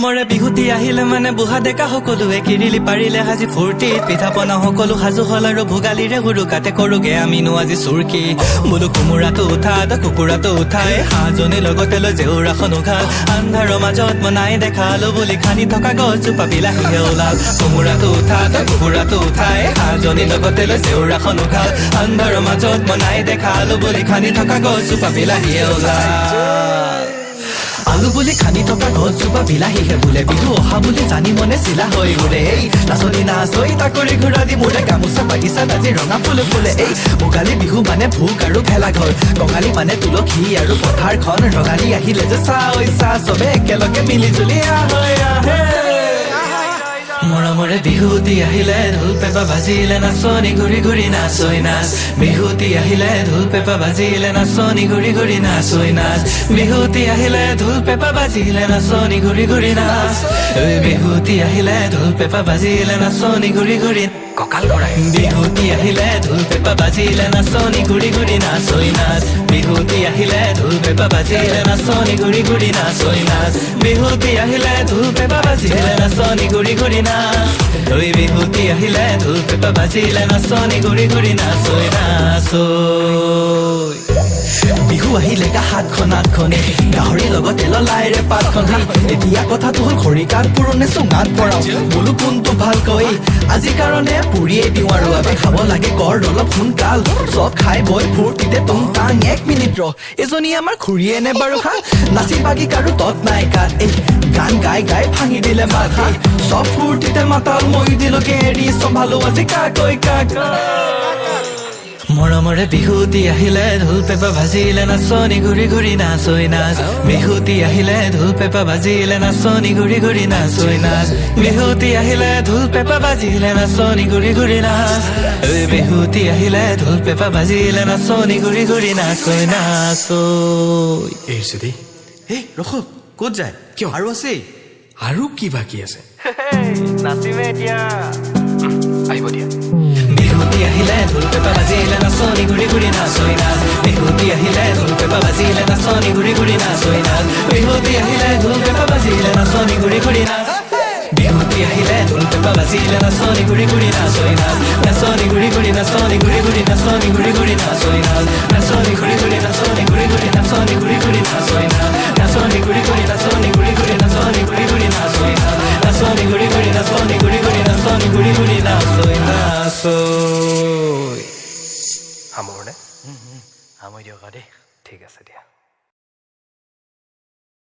মৰমৰে বিহুতি আহিলে মানে বুঢ়া ডেকা সকলোৱে কিৰিলি পাৰিলে সাজি ফূৰ্তিত পিঠা পনা সকলো সাজু হল আৰু ভোগালীৰে হুৰুকাতে কৰোগে আমিনো আজি চুৰকি বোলো কোমোৰাটো উঠা কুকুৰাটো উঠাই হাঁহজনী লগতে লৈ জেউৰাখন উঘাল আন্ধাৰৰ মাজত মনাই দেখালো বুলি খানি থকা গছজোপা বিলাহীহে ওলাল কোমোৰাটো উঠা কুকুৰাটো উঠাই হাঁহজনী লগতে লৈ জেউৰাখন উঘাল আন্ধাৰৰ মাজত মনাই দেখালো বুলি খানি থকা গছজোপা বিলাহীহে ওলাল আলু বুলি খানি থকা গছজোপা বিলাহীহে বোলে বিহু অহা বুলি জানি মনে চিলা হৈ উৰে এই নাচনি নাচৈ তাকৰি ঘূৰা দি মোৰে গামোচা বাগিচাত আজি ৰঙা ফুল ফুলে এই ভোগালী বিহু মানে ভোগ আৰু ভেলা ঘৰ কঙালী মানে তুলসী আৰু পথাৰখন ৰঙালী আহিলে যে চাই চা চবে একেলগে মিলি জুলি আহে মৰমৰে বিহুতি আহিলে ঢোল পেপা বাজিলে নাচনি ঘূৰি ঘূৰি নাচৈ নাচ বিহুতি আহিলে ঢোল পেপা বাজিলে নাচনি ঘূৰি ঘূৰি নাচৈ নাচ বিহুতি আহিলে ঢোল পেপা বাজিলে নাচনি ঘূৰি ঘূৰি নাচ বিহুতি আহিলে ঢোল পেপা বাজিলে নাচনি ঘূৰি ঘূৰি কঁকাল ভৰাই বিহুতি আহিলে ঢোল পেপা বাজিলে নাচনি ঘূৰি ঘূৰি নাচৈ নাচ বিহুতি আহিলে ঢোল পেপা বাজিলে নাচনি ঘূৰি ঘূৰি নাচৈ নাচ বিহুতি আহিলে ঢোল পেপা বাজিলে নাচনি ঘূৰি ঘূৰি নাচ ঐ বিহুতি আহিলে ঢোল পেপা বাজিলে নাচনি ঘূৰি ঘূৰি নাচৈ নাচৈ বিহু আহিলে গা হাতখন আঠখনে গাহৰি লগত তেললাইৰে পাতখন এতিয়া কথাটো হ'ল খৰিকাত পুৰণে চুঙাত পৰাও বোলো কোনটো ভালকৈ আজি কাৰণে পুৰিয়ে দিওঁ আৰু আমি খাব লাগে কৰ অলপ সোনকাল চব খাই বৈ ফূৰ্তিতে তুম টাং 1 মিনিট ৰ এজনী আমাৰ খুৰীয়ে নে বাৰু খা নাচি বাগি কাৰো তত নাই কাত এই গান গাই গাই ভাঙি দিলে মাথা চব ফূৰ্তিতে মাতাল মই দিলোগে এৰি চম্ভালো আজি কাকৈ কাকা মৰমৰে বিহুতি আহিলে ঢোল পেপা ভাজিলে নাচনি ঘূৰি ঘূৰি নাচৈ নাচ বিহুতি আহিলে ঢোল পেপা বাজিলে নাচনি ঘূৰি ঘূৰি নাচৈ নাচ বিহুতি আহিলে ঢোল পেপা বাজিলে নাচনি ঘূৰি ঘূৰি নাচ বিহুতি আহিলে ঢোল পেপা বাজিলে নাচনি ঘূৰি ঘূৰি নাচৈ নাচৈ এৰিছো দেই এই ৰখ ক'ত যায় কিয় আৰু আছে আৰু কি বাকী আছে নাচিমে এতিয়া আহিব দিয়া বিহুতি আহিলে ঢোল পেপা বাজিলে নাচনি ঘূৰি ঘূৰি নাচৈ নাচ বিহুতি আহিলে ঢোল পেপা বাজিলে নাচনি ঘূৰি ঘূৰি নাচৈ নাচ বিহুতি আহিলে ঢোল পেপা বাজিলে নাচনি ঘূৰি ঘূৰি নাচ বিহুতি আহিলে ঢোল পেপা বাজিলে নাচনি ঘূৰি ঘূৰি নাচৈ নাচ নাচনি ঘূৰি ঘূৰি নাচনি ঘূৰি ঘূৰি নাচনি ঘূৰি ঘূৰি নাচৈ নাচ নাচনি ঘূৰি ঘূৰি নাচনি ঘূৰি ঘূৰি নাচনি ঘূৰি ঘূৰি নাচৈ নাচ নাচনি ঘূৰি ঘূৰি নাচনি ঘূৰি ঘূৰি নাচনি ঘূৰি ঘূৰি নাচৈ নাচ নাচনি ঘূৰি ঘূৰি নাচনি ঘূৰি ঘূৰি নাচনি ঘূৰি ঘূৰি নাচৈ নাচৈ সামৰণে সামৰি দিয়ক দেই ঠিক আছে দিয়া